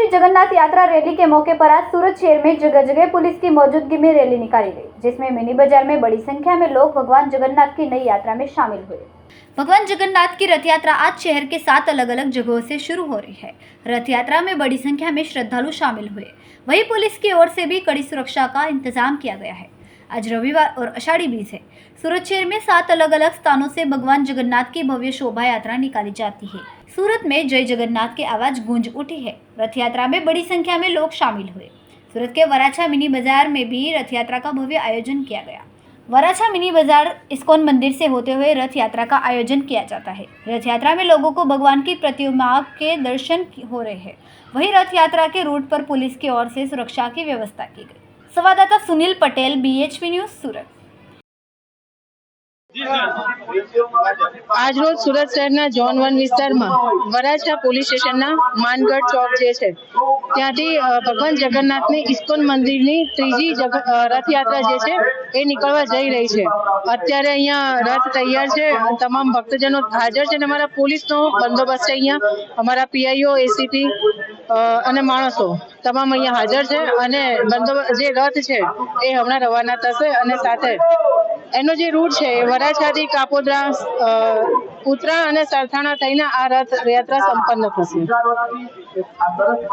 में जगन्नाथ यात्रा रैली के मौके पर आज सूरत शहर में जगह जगह पुलिस की मौजूदगी में रैली निकाली गई, जिसमें मिनी बाजार में बड़ी संख्या में लोग भगवान जगन्नाथ की नई यात्रा में शामिल हुए। भगवान जगन्नाथ की रथ यात्रा आज शहर के 7 अलग अलग जगहों से शुरू हो रही है। रथ यात्रा में बड़ी संख्या में श्रद्धालु शामिल हुए। वहीं पुलिस की ओर से भी कड़ी सुरक्षा का इंतजाम किया गया है। आज रविवार और आषाढ़ी बीज है। सूरत शहर में 7 अलग अलग स्थानों से भगवान जगन्नाथ की भव्य शोभा यात्रा निकाली जाती है। सूरत में जय जगन्नाथ की आवाज गूंज उठी है। रथ यात्रा में बड़ी संख्या में लोग शामिल हुए। सूरत के वराछा मिनी बाजार में भी रथ यात्रा का भव्य आयोजन किया गया। वराछा मिनी बाजार इस्कॉन मंदिर से होते हुए रथ यात्रा का आयोजन किया जाता है। रथ यात्रा में लोगों को भगवान की प्रतिमा के दर्शन हो रहे हैं। वहीं रथ यात्रा के रूट पर पुलिस की ओर से सुरक्षा की व्यवस्था की गई। संवाददाता सुनील पटेल, BHP न्यूज, सूरत। आज रोज सूरत शहर जोन 1 विस्तार में वराछा पोलीस स्टेशन मानगढ़ चौक त्याथी भगवान जगन्नाथ ने इस्कॉन मंदिर की त्रीजी रथ यात्रा निकलवा जई रही है। अत्यारे अहींया रथ तैयार है, तमाम भक्तजनों हाजर है। अमारा पुलिस नो बंदोबस्त है, अहींया अमारा PIO, ACP अने माणसो तमाम अहींया हाजर है अने बंदोबस्त जे रथ है ए हमणां रवाना थशे अने साथे एनो जे रूट है वराछा थी कापोद्रा, पुत्रा अने सरथाणा थईने आ रथ यात्रा संपन्न थशे।